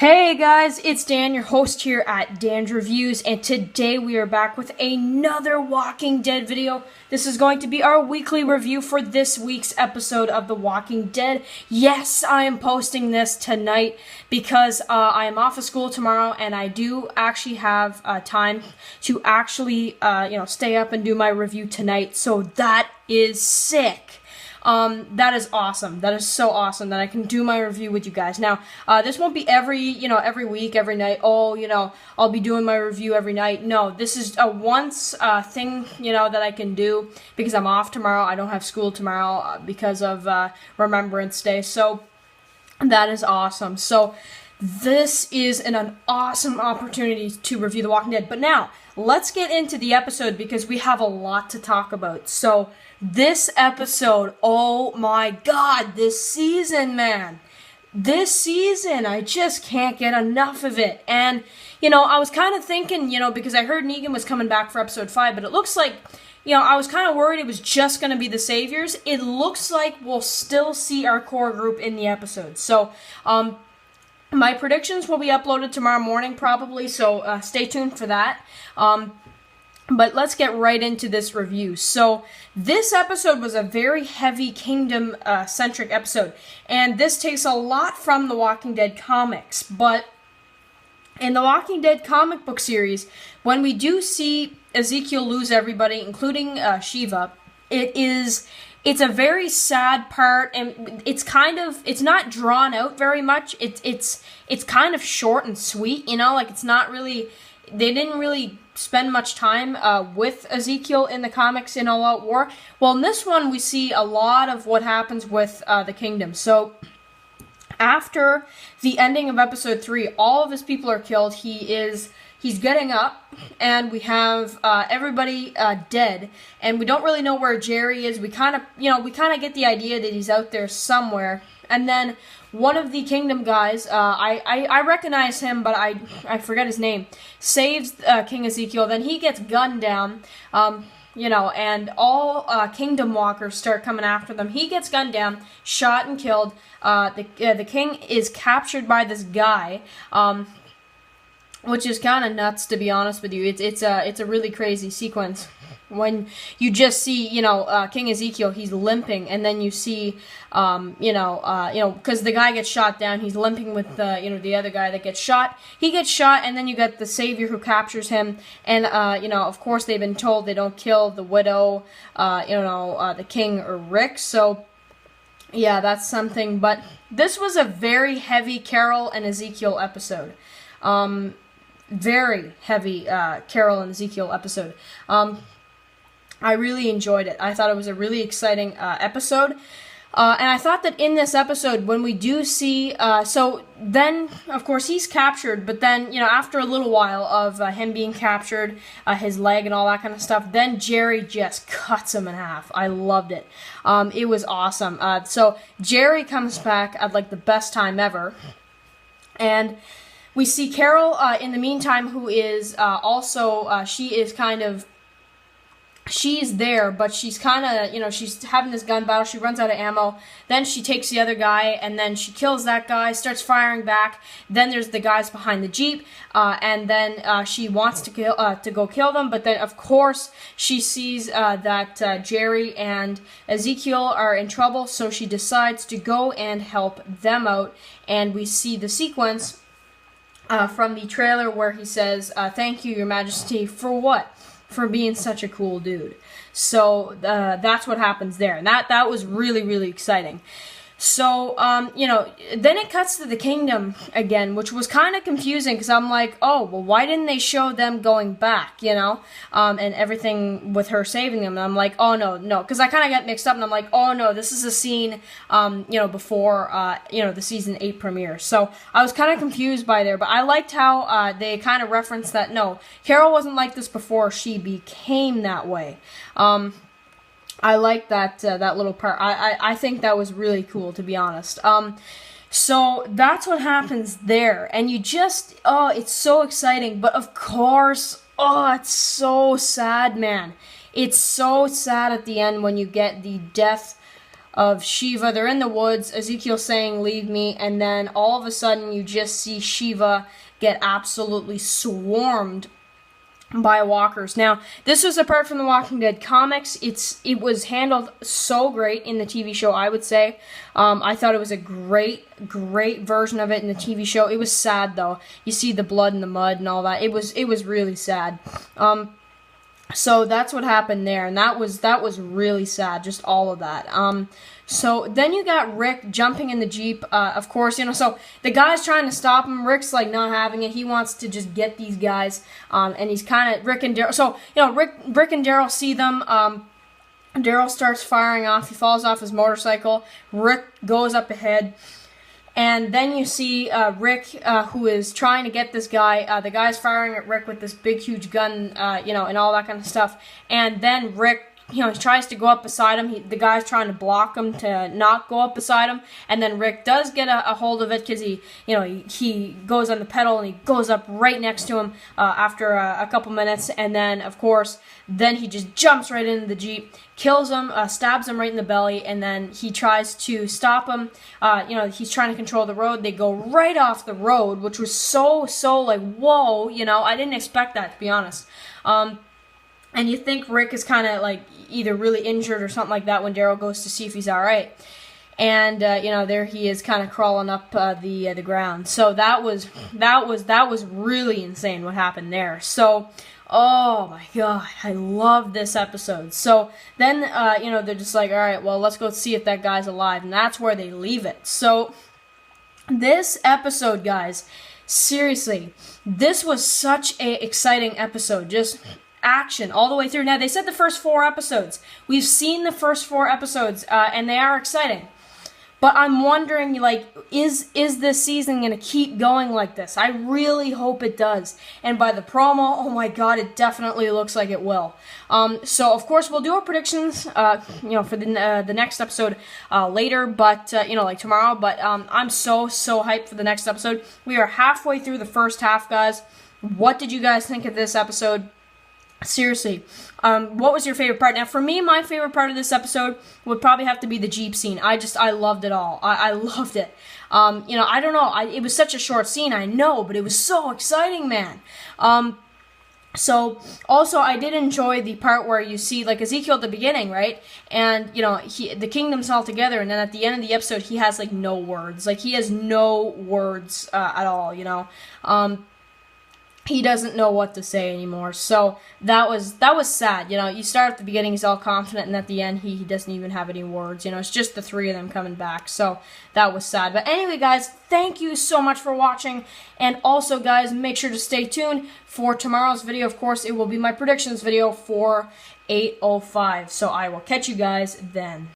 Hey guys, it's Dan, your host here at Dan's Reviews, and today we are back with another Walking Dead video. This is going to be our weekly review for this week's episode of The Walking Dead. Yes, I am posting this tonight because I am off of school tomorrow, and I do actually have time to actually, stay up and do my review tonight, so that is sick. That is awesome. That is so awesome that I can do my review with you guys. Now, this won't be every week, every night. I'll be doing my review every night. No, this is a once thing, that I can do because I'm off tomorrow. I don't have school tomorrow because of Remembrance Day. So that is awesome. So this is an awesome opportunity to review The Walking Dead. But now, let's get into the episode because we have a lot to talk about. So this episode, oh my god, this season, man. This season, I just can't get enough of it. And, I was kind of thinking, because I heard Negan was coming back for episode 5, but it looks like, I was kind of worried it was just going to be the Saviors. It looks like we'll still see our core group in the episode. So, my predictions will be uploaded tomorrow morning probably, so stay tuned for that. But let's get right into this review. So this episode was a very heavy Kingdom-centric episode, and this takes a lot from the Walking Dead comics. But in the Walking Dead comic book series, when we do see Ezekiel lose everybody, including Shiva, it's a very sad part, and it's not drawn out very much. It's kind of short and sweet, it's not really, they didn't really spend much time with Ezekiel in the comics in All Out War. Well, in this one, we see a lot of what happens with the Kingdom. So after the ending of episode 3, all of his people are killed. He's getting up, and we have everybody dead, and we don't really know where Jerry is. We kind of get the idea that he's out there somewhere. And then one of the Kingdom guys, I recognize him, but I forget his name, saves King Ezekiel. Then he gets gunned down, and all Kingdom walkers start coming after them. He gets gunned down, shot and killed. The king is captured by this guy, which is kind of nuts, to be honest with you. It's a really crazy sequence when you just see King Ezekiel, he's limping, and then you see because the guy gets shot down, he's limping with the other guy that gets shot. He gets shot, and then you get the Savior who captures him, and of course they've been told they don't kill the widow, the king or Rick. So yeah, that's something. But this was a very heavy Carol and Ezekiel episode. Very heavy Carol and Ezekiel episode. I really enjoyed it. I thought it was a really exciting episode. And I thought that in this episode, when we do see, so then, of course, he's captured, but then, after a little while of him being captured, his leg and all that kind of stuff, then Jerry just cuts him in half. I loved it. It was awesome. So Jerry comes back at, the best time ever. And we see Carol, in the meantime, who is also, she's there, but she's kind of, she's having this gun battle. She runs out of ammo. Then she takes the other guy, and then she kills that guy, starts firing back. Then there's the guys behind the Jeep, and then she wants to go kill them. But then, of course, she sees that Jerry and Ezekiel are in trouble, so she decides to go and help them out. And we see the sequence from the trailer where he says, "Thank you, Your Majesty, for what? For being such a cool dude." So that's what happens there, and that was really, really exciting. So then it cuts to the Kingdom again, which was kind of confusing because I'm like, oh, well, why didn't they show them going back, and everything with her saving them? And I'm like, oh no, because I kind of got mixed up, and I'm like, oh no, this is a scene, before the season 8 premiere. So I was kind of confused by there, but I liked how they kind of referenced that no, Carol wasn't like this before she became that way. I like that little part. I think that was really cool, to be honest. So that's what happens there, and you just, it's so exciting. But of course, it's so sad, man. It's so sad at the end when you get the death of Shiva. They're in the woods. Ezekiel saying, "Leave me," and then all of a sudden you just see Shiva get absolutely swarmed by walkers. Now, this was apart from the Walking Dead comics. It was handled so great in the TV show, I would say. I thought it was a great version of it in the TV show. It was sad though. You see the blood and the mud and all that. It was really sad. So that's what happened there, and that was really sad, just all of that. So then you got Rick jumping in the Jeep, of course, so the guy's trying to stop him. Rick's like not having it. He wants to just get these guys, and he's kind of, Rick and Daryl, so, Rick and Daryl see them. Daryl starts firing off. He falls off his motorcycle. Rick goes up ahead. And then you see Rick, who is trying to get this guy. The guy's firing at Rick with this big, huge gun, and all that kind of stuff. And then Rick, he tries to go up beside him. The guy's trying to block him to not go up beside him. And then Rick does get a hold of it because he goes on the pedal and he goes up right next to him after a couple minutes. And then, of course, then he just jumps right into the Jeep, kills him, stabs him right in the belly, and then he tries to stop him. He's trying to control the road. They go right off the road, which was so like, whoa, I didn't expect that, to be honest. And you think Rick is kind of like either really injured or something like that when Daryl goes to see if he's all right. And there he is, kind of crawling up the ground. So that was really insane what happened there. So, oh my God, I love this episode. So then they're just like, all right, well, let's go see if that guy's alive, and that's where they leave it. So this episode, guys, seriously, this was such a exciting episode. Just action all the way through. Now, they said the first 4 episodes. We've seen the first 4 episodes, and they are exciting. But I'm wondering, like, is this season going to keep going like this? I really hope it does. And by the promo, oh my God, it definitely looks like it will. So, of course, we'll do our predictions, for the next episode later, but, like tomorrow. But I'm so hyped for the next episode. We are halfway through the first half, guys. What did you guys think of this episode? Seriously, what was your favorite part? Now, for me, my favorite part of this episode would probably have to be the Jeep scene. I loved it all. I loved it. I don't know. It was such a short scene, I know, but it was so exciting, man. So, also, I did enjoy the part where you see, like, Ezekiel at the beginning, right? And, the kingdom's all together, and then at the end of the episode, he has, like, no words. Like, he has no words at all, he doesn't know what to say anymore. So that was sad. You start at the beginning, he's all confident, and at the end, he doesn't even have any words. It's just the 3 of them coming back. So that was sad. But anyway, guys, thank you so much for watching. And also, guys, make sure to stay tuned for tomorrow's video. Of course, it will be my predictions video for 805. So I will catch you guys then.